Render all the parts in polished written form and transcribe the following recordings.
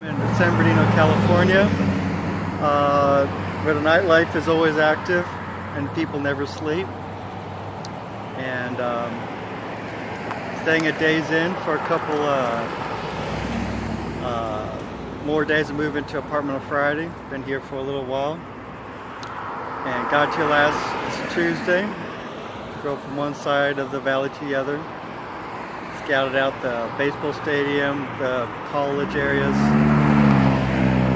In San Bernardino, California, where the nightlife is always active and people never sleep. And staying at Days Inn for a couple more days and move into apartment on Friday. Been here for a little while. And got here last Tuesday. Drove from one side of the valley to the other. Scouted out the baseball stadium, the college areas,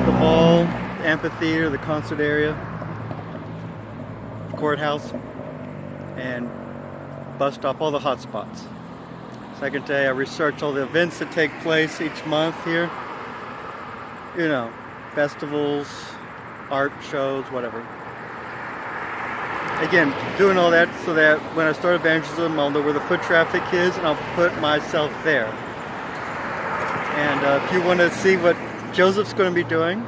the mall, the amphitheater, the concert area, the courthouse, and bus stop, all the hot spots. Second day, I researched all the events that take place each month here. You know, festivals, art shows, whatever. Again, doing all that so that when I start evangelism, I'll know where the foot traffic is and I'll put myself there. And if you want to see what Joseph's going to be doing,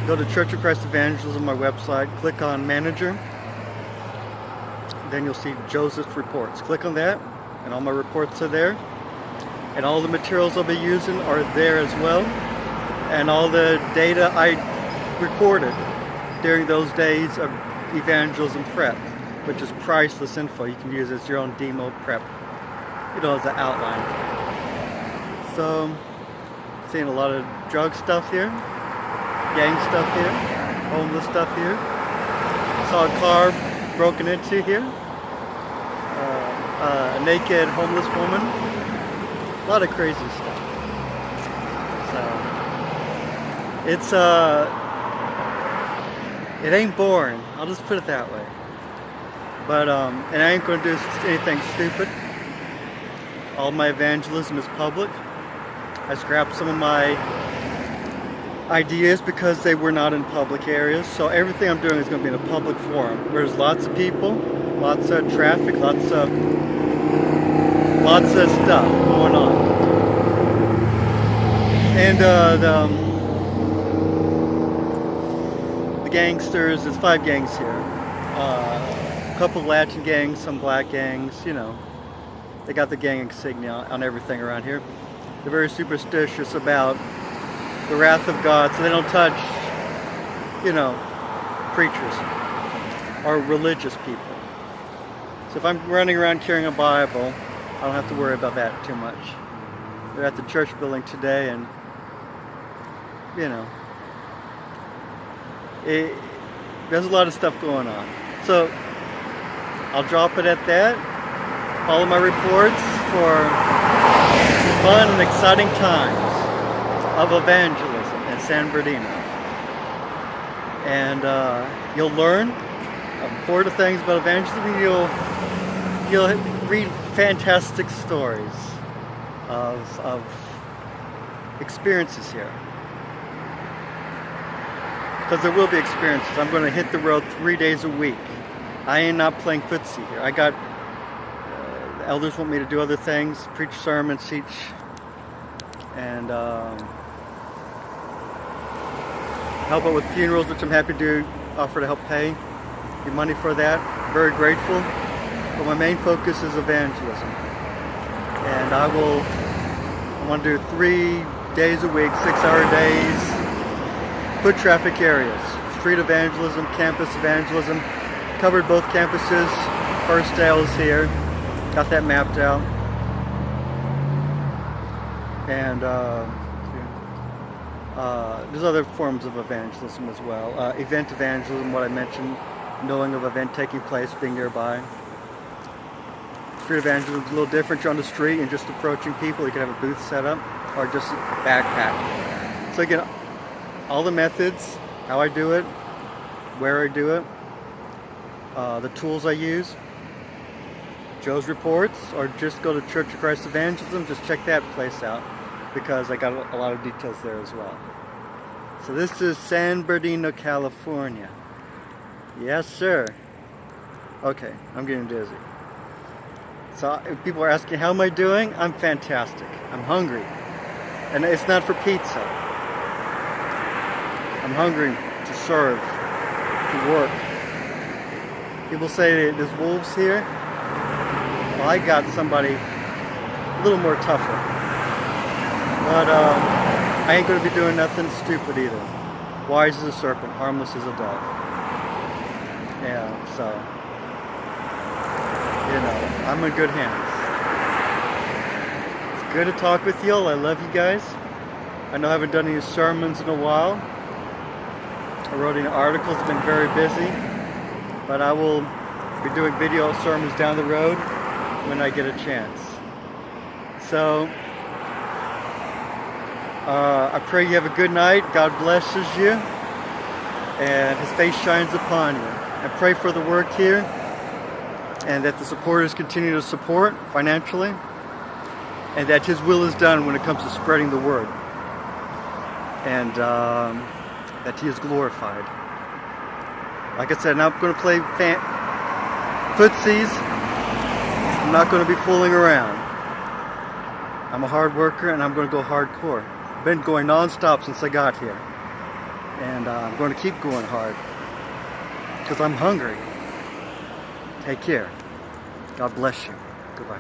go to Church of Christ Evangelism, my website, click on Manager, then you'll see Joseph's reports. Click on that, and all my reports are there. And all the materials I'll be using are there as well. And all the data I recorded during those days of evangelism prep, which is priceless info you can use as your own demo prep, you know, as an outline. So, seeing a lot of drug stuff here, gang stuff here, homeless stuff here. Saw a car broken into here, a naked homeless woman, a lot of crazy stuff. So, it ain't boring. I'll just put it that way. But and I ain't gonna do anything stupid. All my evangelism is public. I scrapped some of my ideas because they were not in public areas. So everything I'm doing is gonna be in a public forum. Where there's lots of people, lots of traffic, lots of stuff going on. And the gangsters, there's 5 gangs here. A couple Latin gangs, some black gangs, you know. They got the gang insignia on everything around here. They're very superstitious about the wrath of God, so they don't touch, you know, preachers or religious people. So if I'm running around carrying a Bible, I don't have to worry about that too much. They're at the church building today, and, you know, there's a lot of stuff going on. So I'll drop it at that. Follow my reports for fun and exciting times of evangelism in San Bernardino. And you'll learn important things about evangelism. You'll read fantastic stories of experiences here. Because there will be experiences. I'm going to hit the road 3 days a week. I am not playing footsie here. I got the elders want me to do other things, preach sermons, teach, and help out with funerals, which I'm happy to do, offer to help pay, give money for that. Very grateful. But my main focus is evangelism. And I want to do 3 days a week, 6-hour days, foot traffic areas, street evangelism, campus evangelism. Covered both campuses. First day I was here, got that mapped out. And there's other forms of evangelism as well. Event evangelism, what I mentioned, knowing of an event taking place, being nearby. Street evangelism is a little different. You're on the street and just approaching people. You can have a booth set up or just a backpack. So again, all the methods, how I do it, where I do it, the tools I use, Joe's reports, or just go to Church of Christ Evangelism, just check that place out because I got a lot of details there as well. So this is San Bernardino, California. Yes, sir. Okay, I'm getting dizzy. So if people are asking, how am I doing? I'm fantastic. I'm hungry. And it's not for pizza. I'm hungry to serve, to work. People say there's wolves here. Well, I got somebody a little more tougher. But I ain't gonna be doing nothing stupid either. Wise as a serpent, harmless as a dove. Yeah, so, you know, I'm in good hands. It's good to talk with y'all. I love you guys. I know I haven't done any sermons in a while. I wrote any articles, been very busy. But I will be doing video sermons down the road when I get a chance. So, I pray you have a good night. God blesses you. And His face shines upon you. I pray for the work here. And that the supporters continue to support financially. And that His will is done when it comes to spreading the word. And that He is glorified. Like I said, I'm not going to play footsies. I'm not going to be fooling around. I'm a hard worker and I'm going to go hardcore. I've been going non-stop since I got here. And I'm going to keep going hard. Because I'm hungry. Take care. God bless you. Goodbye.